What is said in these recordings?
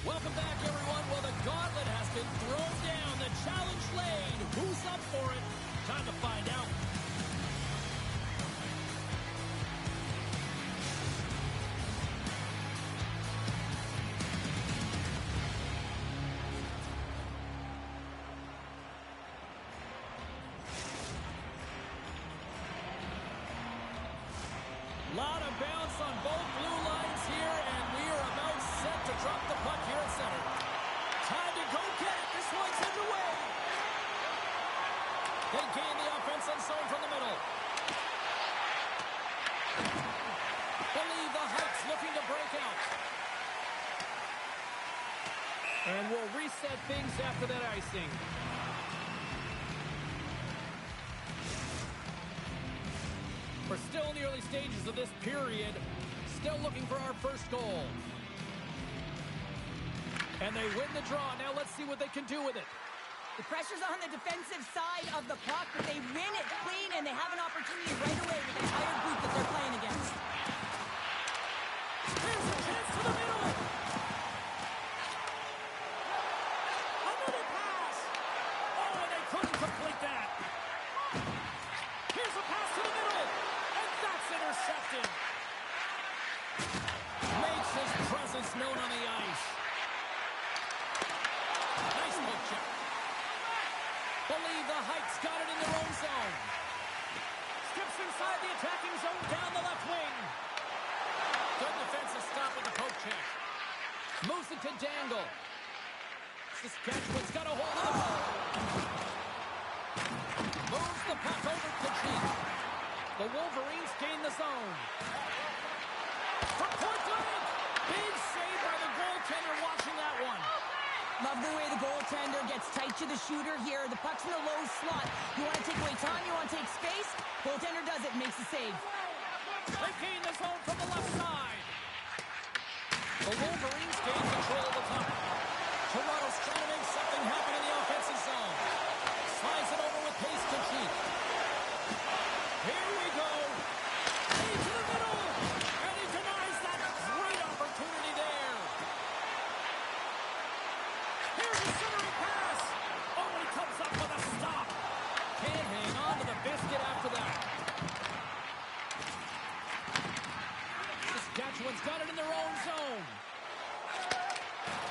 Welcome back, everyone. Well, the gauntlet has been thrown down. The challenge laid. Who's up for it? Time to find out. Lot of bounce on both blue lines here, and we are about set to drop the puck here at center. Time to go get it. This one's underway. They gain the offensive zone from the middle. Believe the Heights looking to break out. And we'll reset things after that icing. We're still in the early stages of this period. Still looking for our first goal. And they win the draw. Now let's see what they can do with it. The pressure's on the defensive side of the puck, but they win it clean, and they have an opportunity right away with the entire group that they're playing against. Here's a chance to the middle. Another pass. Oh, and they couldn't complete that. Here's a pass to the middle. And that's intercepted. Makes his presence known on the ice. Nice poke check. Believe the Heights got it in their own zone. Skips inside the attacking zone down the left wing. Good defensive stop with the poke check. Moves it to Dangle. Saskatchewan's got a hold of the ball. Moves the puck over to Cheek. The Wolverines gain the zone. From point blank. Big save by the goaltender watching that one. Love the way the goaltender gets tight to the shooter here. The puck's in the low slot. You want to take away time, you want to take space. Goaltender does it, makes the save. They gain the zone from the left side. The Wolverines gain control of the puck. Toronto's trying to make something happen in the offensive zone. Slides it over with pace to Cheek. Here we go. Into the middle. And he denies that. Great opportunity there. Here's a centering pass. Oh, and he comes up with a stop. Can't hang on to the biscuit after that. Saskatchewan's got it in their own zone.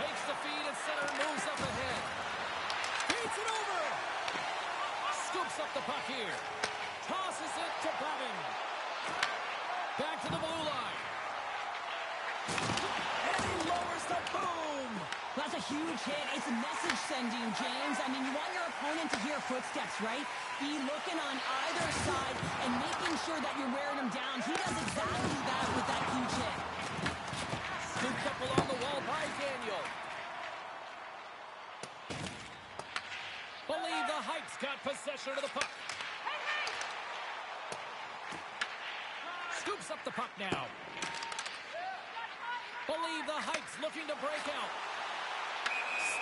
Takes the feed at center and moves up ahead. Feeds it over. Scoops up the puck here. Tosses it to Babin. Back to the blue line. And he lowers the boom. That's a huge hit. It's a message sending, James. I mean, you want your opponent to hear footsteps, right? Be looking on either side and making sure that you're wearing them down. He does exactly that with that huge hit. Scooped up along the wall by Daniel. Believe the Heights got possession of the puck. Scoops up the puck now. Believe the Heights looking to break out.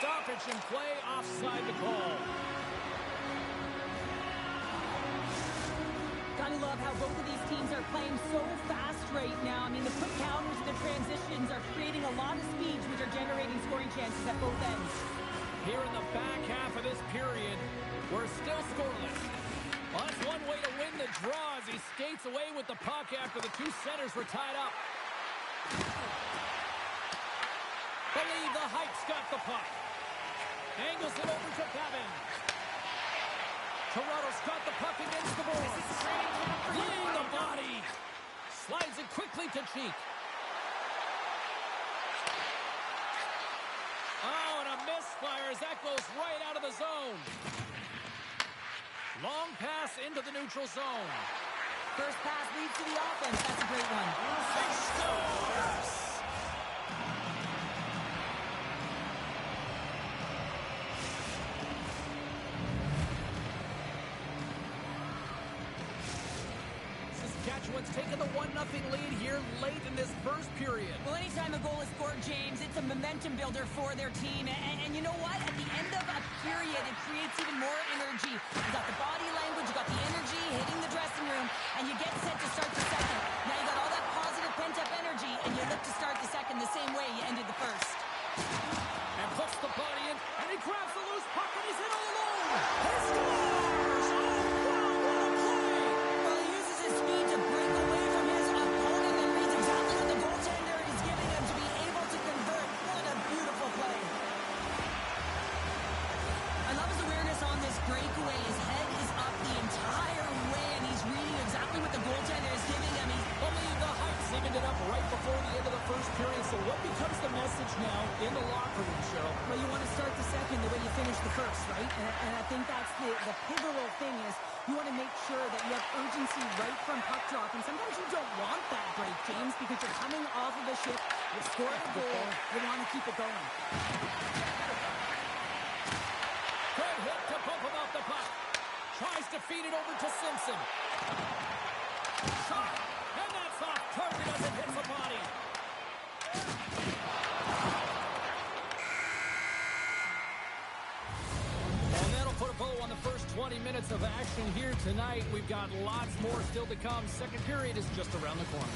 Stoppage in play, offside the call. to love how both of these teams are playing so fast right now. I mean, the quick counters and the transitions are creating a lot of speeds, which are generating scoring chances at both ends. Here in the back half of this period, we're still scoreless. Well, that's one way to win the draw as he skates away with the puck after the two centers were tied up. Believe the Heights got the puck. Angles it over to Bevin. Toronto's got the puck against the boards. Laying the body. Slides it quickly to Cheek. Oh, and a misfire as that goes right out of the zone. Long pass into the neutral zone. First pass leads to the offense. That's a great one. He scores! Saskatchewan's taken the 1-0 lead here late in this first period. Well, anytime a goal is scored, James, it's a momentum builder for their team. And you know what? At the end of a period, it creates even more energy. You got the body language, you got the energy hitting the dressing room, and you get set to start the second. Now you got all that positive pent-up energy, and you look to start the second the same way you ended the first. And puts the body in, and he grabs the loose puck, and he's in all alone. He scores! Oh, wow, what a play! Well, he uses his speed to break away from his opponent and reads exactly what the goaltender is giving him to be able to convert. What a beautiful play. I love his awareness on this breakaway. His head is up the entire way, and he's reading exactly what the goaltender is giving him. Believe the Heights evened it up right before the end of the first period. So what becomes the message now in the locker room, Cheryl? Well, you want to start the second the way you finish the first, right? And I think that's the pivotal thing is you want to make sure that you have urgency right from puck drop. And sometimes you don't want that break, James, because you're coming off of a shift. You scored a goal. You want to keep it going. Good hit to bump him off the puck. Tries to feed it over to Simpson. Shot. And that's off target as it hits the body. And that'll put a bow on the first 20 minutes of action here tonight. We've got lots more still to come. Second period is just around the corner.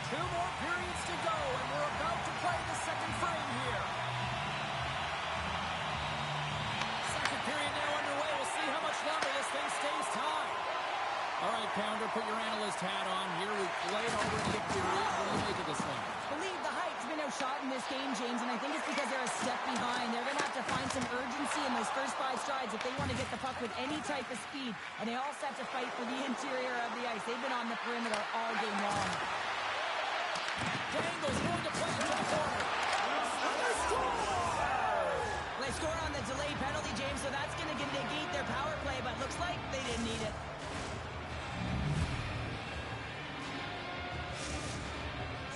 Two more periods to go, and we're about to play the second frame here. Second period now underway. We'll see how much longer this thing stays tied. All right, Pounder, put your analyst hat on here. We've played already a period. What do you make of this one? Believe the Heights have been outshot in this game, James, and I think it's because they're a step behind. They're going to have to find some urgency in those first 5 strides if they want to get the puck with any type of speed, and they all set to fight for the interior of the ice. They've been on the perimeter all game long. Dangle's going to play into the corner. Well, they scored on the delayed penalty, James, so that's going to negate their power play, but looks like they didn't need it.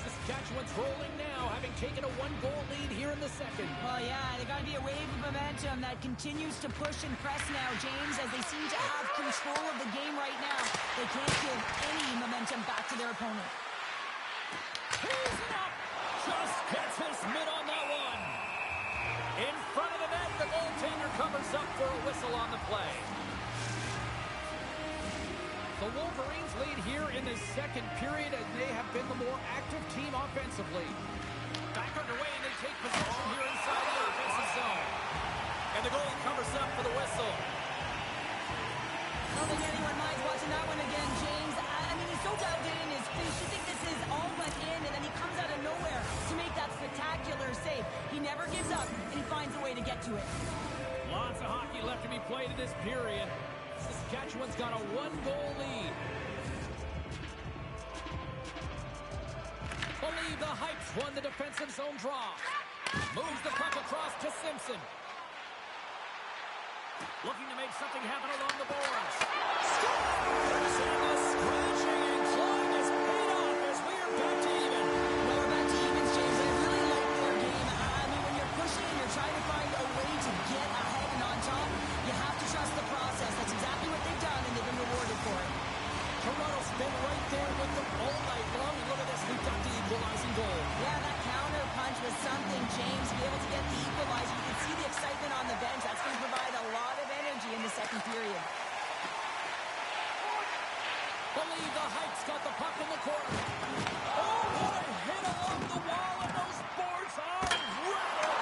Saskatchewan's rolling now, having taken a 1-goal lead here in the second. Well, yeah, they got to be a wave of momentum that continues to push and press now, James, as they seem to have control of the game right now. They can't give any momentum back to their opponent. He's it up. Just gets his mitt on that one. In front of the net, the goaltender covers up for a whistle on the play. The Wolverines lead here in the second period as they have been the more active team offensively. Back underway, and they take possession here inside the offensive zone. And And the goalie covers up for the whistle. I don't think anyone minds watching that one again, James. I mean, he's so dialed in his face. You think this is all but in, and then he comes out of nowhere to make that spectacular save. He never gives up, and he finds a way to get to it. Lots of hockey left to be played in this period. Saskatchewan's got a one-goal lead. Believe the Hypes won the defensive zone draw. Moves the puck across to Simpson. Looking to make something happen along the boards. Scores! And the scratching and clawing is paid off as we are back to even. Well, we're back to evens, James. I really like their game. I mean, when you're pushing and you're trying to find a way to get ahead and on top, you have to trust the process. That's exactly what they've done, and they've been rewarded for it. Toronto's been right there with them all night long. And look at this, we've got the equalizing goal. Yeah, that counter punch was something, James. Be able to get the equalizer. You can see the excitement on the bench. That's going to provide a lot of energy in the second period. Believe the Heights got the puck in the corner. Oh, what a hit along the wall, and those boards are ripping.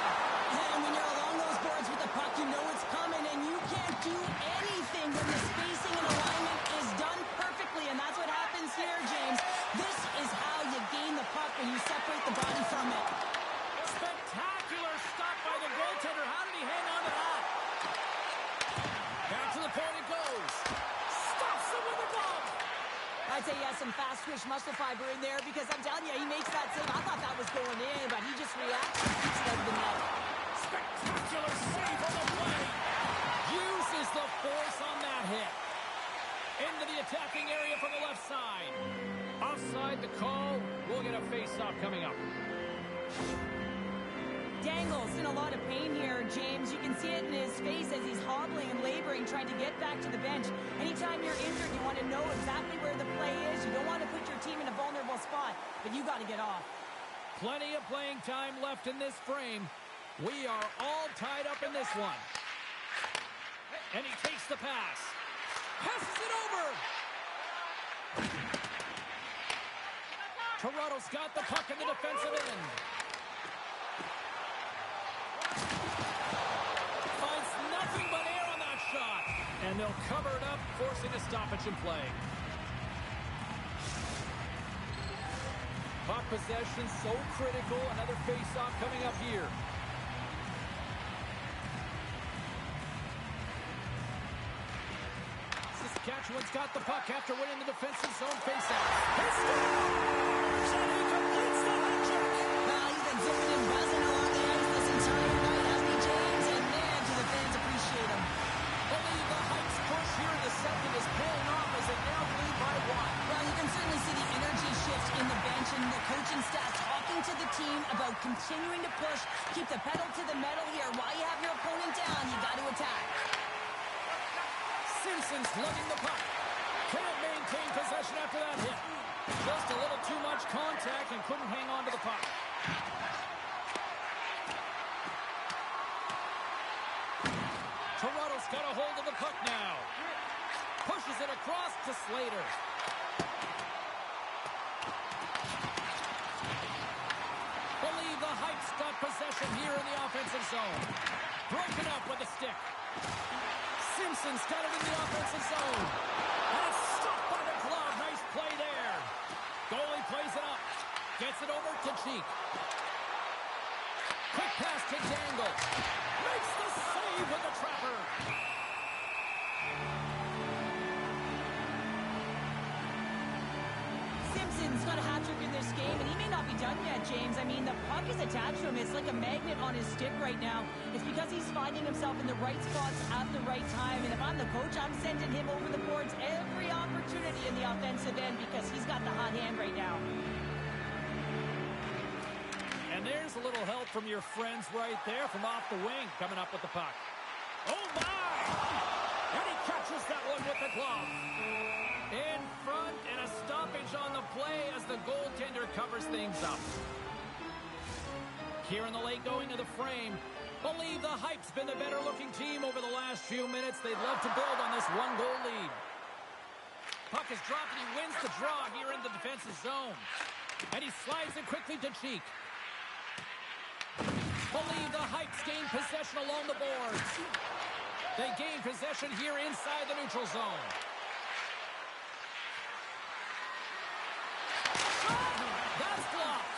And when you're along those boards with the puck, you know it's coming, and you can't do anything when the spacing and alignment is done perfectly, and that's what happens here, James. This is how you gain the puck when you separate the body from it. Spectacular stop by the goaltender. How did he hang on to that? Back to the point it goes. Stops him with a glove. I'd say he has some fast-twitch muscle fiber in there because I'm telling you, he makes that save. I thought that was going in, but he just reacts and keeps it out of the net. Spectacular save on the play. Uses the force on that hit. Into the attacking area from the left side. Offside the call. We'll get a face-off coming up. Dangle's in a lot of pain here, James. You can see it in his face as he's hobbling and laboring, trying to get back to the bench. Anytime you're injured, you want to know exactly where the play is. You don't want to put your team in a vulnerable spot, but you got to get off. Plenty of playing time left in this frame. We are all tied up in this one. And he takes the pass. Passes it over. Toronto's got the puck in the defensive end. Finds nothing but air on that shot. And they'll cover it up, forcing a stoppage in play. Puck possession so critical. Another face-off coming up here. Saskatchewan's got the puck after winning the defensive zone faceoff. He scores! And he completes the hat trick. Well, he's been zipping and buzzing along the ice this entire night, hasn't he, James? And man, do the fans appreciate him. Believe the Heights push here in the second is paying off as they now lead by one. Well, you can certainly see the energy shift in the bench and the coaching staff talking to the team about continuing to push, keep the pedal to the metal here. While you have your opponent down, you got to attack. Simpson's lugging the puck. Can't maintain possession after that hit. Just a little too much contact and couldn't hang on to the puck. Toronto's got a hold of the puck now. Pushes it across to Slater. Believe the Heights got possession here in the offensive zone. Broken up with a stick. Simpson's got it in the offensive zone. And it's stopped by the glove. Nice play there. Goalie plays it up. Gets it over to Cheek. Quick pass to Dangle. Makes the save with the trapper. Simpson's got a hat-trick in this game, and he may not be done yet, James. I mean, the puck is attached to him. It's like a magnet on his stick right now. It's because he's finding himself in the right spots at the right time. And if I'm the coach, I'm sending him over the boards every opportunity in the offensive end because he's got the hot hand right now. And there's a little help from your friends right there from off the wing coming up with the puck. Oh, my! And he catches that one with the glove. In front, and a stoppage on the play as the goaltender covers things up. Here in the late going of the frame, Believe the Hype's been the better-looking team over the last few minutes. They'd love to build on this one-goal lead. Puck is dropped, and he wins the draw here in the defensive zone. And he slides it quickly to Cheek. Believe the Hype's gain possession along the boards. They gain possession here inside the neutral zone. That's blocked.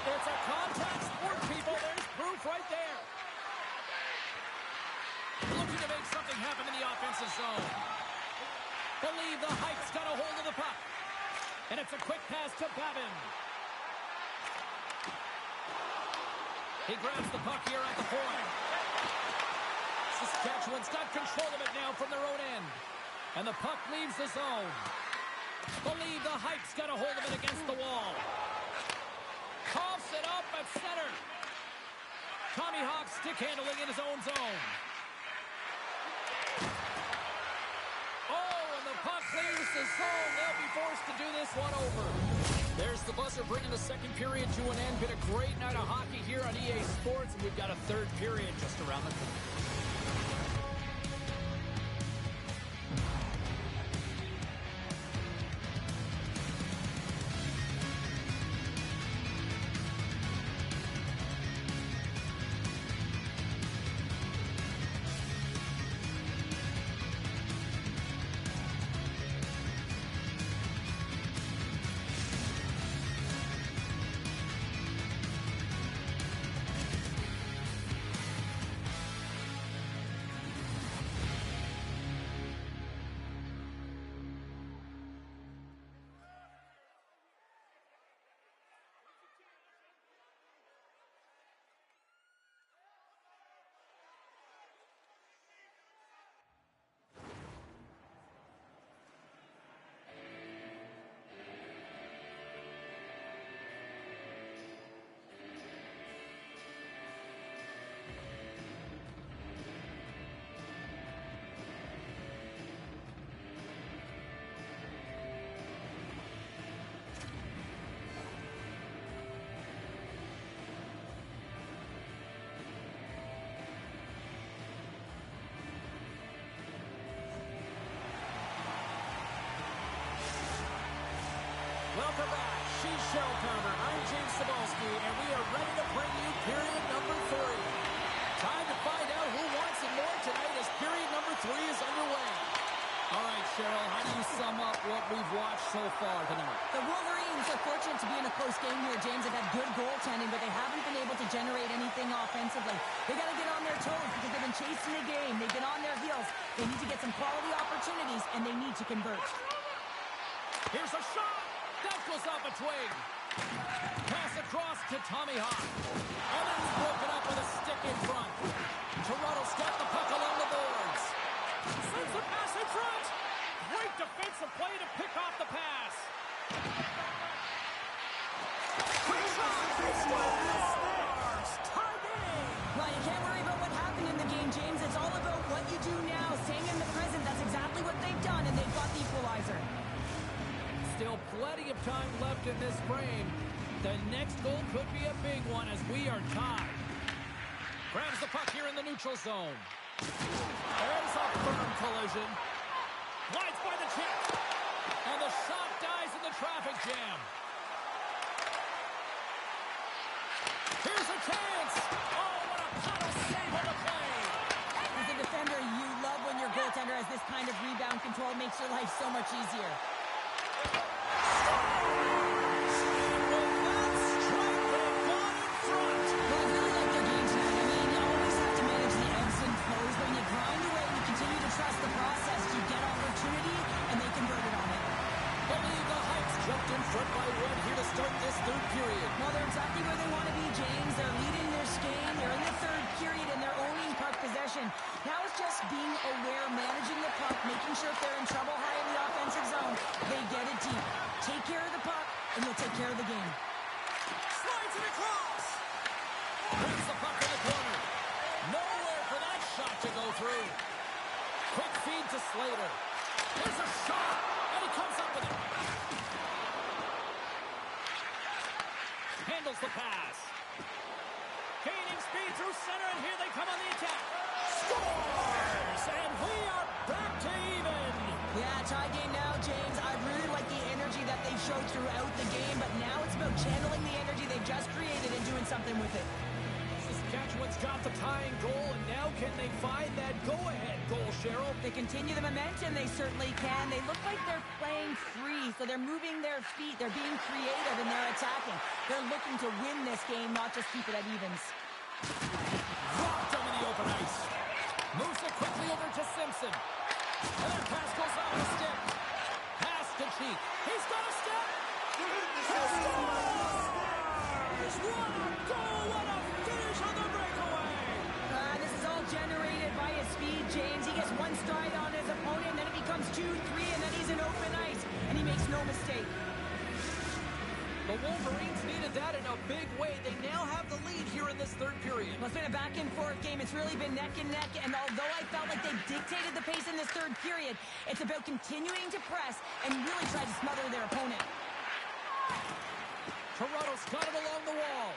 It's a contact sport, people. There's proof right there. Looking to make something happen in the offensive zone. Believe the Hype's got a hold of the puck. And it's a quick pass to Babin. He grabs the puck here at the point. Saskatchewan's got control of it now from their own end. And the puck leaves the zone. Believe the Hype's got a hold of it against the wall. Coughs it up at center. Tommy Hawk stick handling in his own zone. Oh, and the puck leaves the zone. They'll be forced to do this one over. There's the buzzer bringing the second period to an end. Been a great night of hockey here on EA Sports, and we've got a third period just around the corner. Welcome back. She's Cheryl Pounder. I'm James Cebulski, and we are ready to bring you period number 3. Time to find out who wants it more tonight as period number 3 is underway. All right, Cheryl, how do you sum up what we've watched so far tonight? The Wolverines are fortunate to be in a close game here, James. They've had good goaltending, but they haven't been able to generate anything offensively. They got to get on their toes because they've been chasing the game. They've been on their heels. They need to get some quality opportunities, and they need to convert. Here's a shot. That goes off a twig. Pass across to Tommy Hawk. And then he's broken up with a stick in front. Toronto's got the puck along the boards. Sends the pass in front. Great defensive play to pick off the pass. Quick shot. Scores. Tie game. Well, you can't worry about what happened in the game, James. It's all about what you do now. Staying in the present. That's exactly what they've done, and they've got the equalizer. Still plenty of time left in this frame. The next goal could be a big one as we are tied. Grabs the puck here in the neutral zone. There's a firm collision. Glides by the check. And the shot dies in the traffic jam. Here's a chance. Oh, what a paddle save on the play. As a defender, you love when your goaltender has this kind of rebound control. Makes your life so much easier. Front by one here to start this third period. Well, they're exactly where they want to be, James. They're leading their game. They're in the third period, and they're owning puck possession. Now it's just being aware, managing the puck, making sure if they're in trouble high in the offensive zone, they get it deep. Take care of the puck, and you'll take care of the game. Slides it across. Brings the puck in the corner. Nowhere for that shot to go through. Quick feed to Slater. There's a shot, and he comes up with it. Handles the pass. Gaining speed through center, and here they come on the attack. Scores! And we are back to even. Yeah, tie game now, James. I really like the energy that they showed throughout the game, but now it's about channeling the energy they've just created and doing something with it. Saskatchewan's got the tying goal, and now can they find that go-ahead goal, Cheryl? They continue the momentum, they certainly can. They look like they're playing free, so they're moving their feet. They're being creative, and they're attacking. They're looking to win this game, not just keep it at evens. Dropped him in the open ice. Moves it quickly over to Simpson. And their pass goes off the stick. Pass to Cheek. He's got a step. He scores! What a goal! What a finish on the breakaway! This is all generated by his speed, James. He gets one stride on his opponent, and then it becomes 2-3, and then he's in open ice, and he makes no mistake. The Wolverines needed that in a big way. They now have the lead here in this third period. Well, it's been a back-and-forth game. It's really been neck and neck, and although I felt like they dictated the pace in this third period, it's about continuing to press and really try to smother their opponent. Toronto's got it along the wall.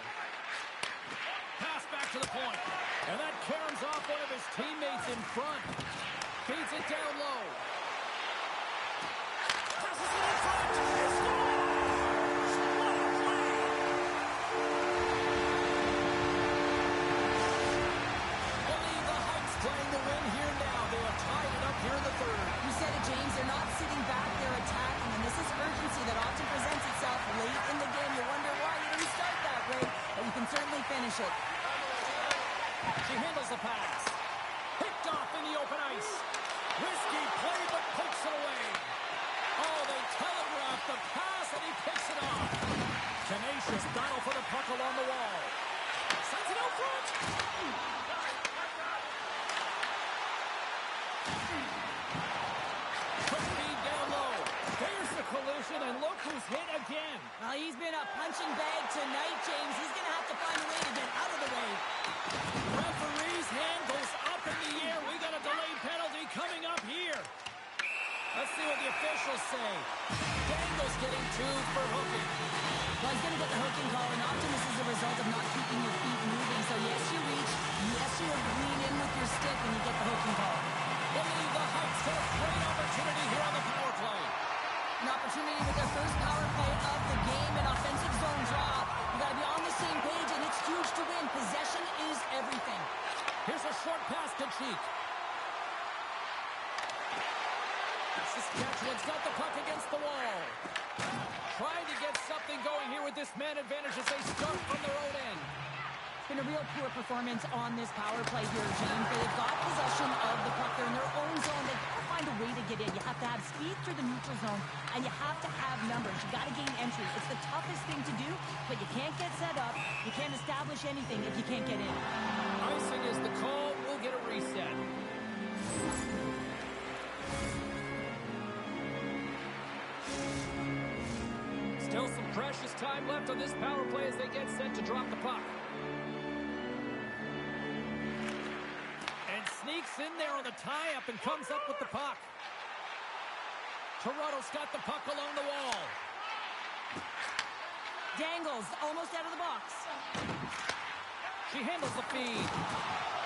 Pass back to the point. And that caroms off one of his teammates in front. Feeds it down low. Passes it in front. He scores! What a play! Believe the Heights playing the win here now. They have tied it up here in the third. You said it, James. They're not sitting back. They're attacking, and this is urgency that often presents itself late in the game. You wonder why you didn't start that way, but you can certainly finish it. She handles the pass. Picked off in the open ice. Risky play, but pokes it away. Oh, they telegraphed the pass, and he picks it off. Tenacious battle for the puck along the wall. Sends it out front. Quick feed down low. There's the collision, and look who's hit again. Well, he's been a punching bag tonight, James. He's going to have to find a way to get out of the way. Referee's hand goes up in the air. We got a delayed penalty coming up here. Let's see what the officials say. Dangle's getting 2 for hooking. Well, he's going to get the hooking call, and often this is a result of not keeping your feet moving. So, yes, you reach. Yes, you lean in with your stick when you get the hooking call. Believe the Heights get a great opportunity here on the power play. An opportunity with their first power play of the game, an offensive zone draw. You got to be on the same page, and it's huge to win. Possession is everything. Here's a short pass to Cheek. Saskatchewan's got the puck against the wall. Trying to get something going here with this man advantage as they start from their own end. It's been a real poor performance on this power play here, James. They've got possession of the puck. They're in their own zone. They've got to find a way to get in. You have to have speed through the neutral zone, and you have to have numbers. You got to gain entry. It's the toughest thing to do, but you can't get set up. You can't establish anything if you can't get in. Icing is the call. We'll get a reset. Still some precious time left on this power play as they get set to drop the puck. And sneaks in there on the tie-up and comes up with the puck. Toronto's got the puck along the wall. Dangles almost out of the box. She handles the feed.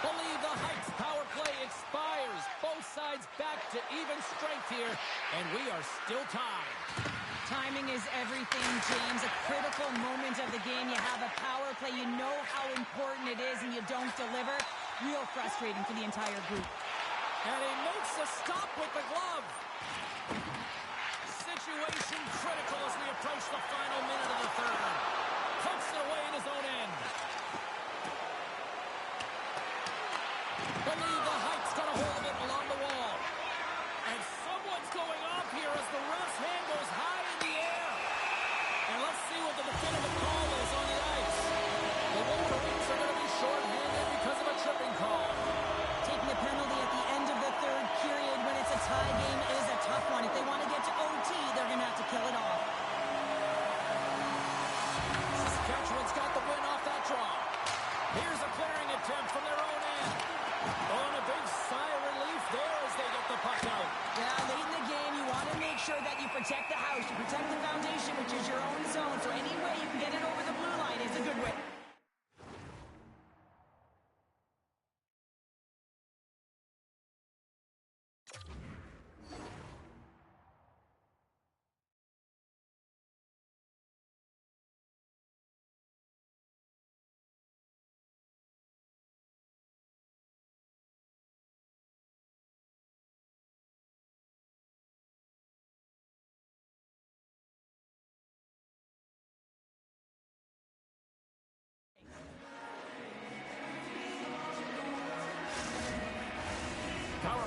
Believe the Heights power play expires. Both sides back to even strength here, and we are still tied. Timing is everything, James. A critical moment of the game. You have a power play. You know how important it is, and you don't deliver. Real frustrating for the entire group. And he makes a stop with the glove. Situation critical as we approach the final minute of the third. Puts it away in his own end. Believe the Heights got a hold of it along the wall. And someone's going off here as the ref's hand goes high in the air. And let's see what the definitive call is on the ice. The Wolverines are going to be short-handed because of a tripping call. Taking a penalty at the end of the third period when it's a tie game is a tough one. If they want to get to OT, they're going to have to kill it off. Saskatchewan's got the win off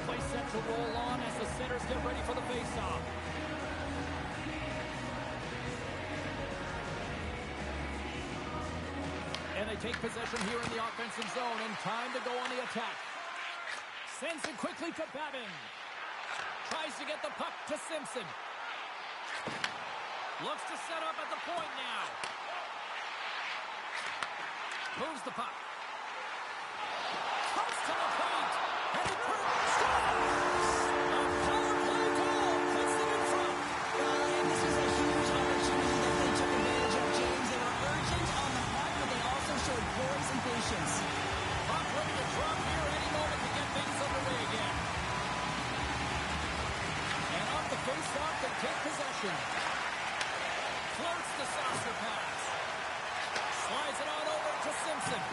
play set to roll on as the centers get ready for the faceoff. And they take possession here in the offensive zone, and time to go on the attack. Sends it quickly to Babin. Tries to get the puck to Simpson. Looks to set up at the point now. Moves the puck. Comes to the paint. And it scores! A power play goal puts them in front. And this was a huge opportunity that they took advantage of, James. They were urgent on the puck, but they also showed poise and patience. Puck ready to drop here any moment to get things underway again. And off the face-off, they take possession. Floats the saucer pass. Slides it on over to Simpson.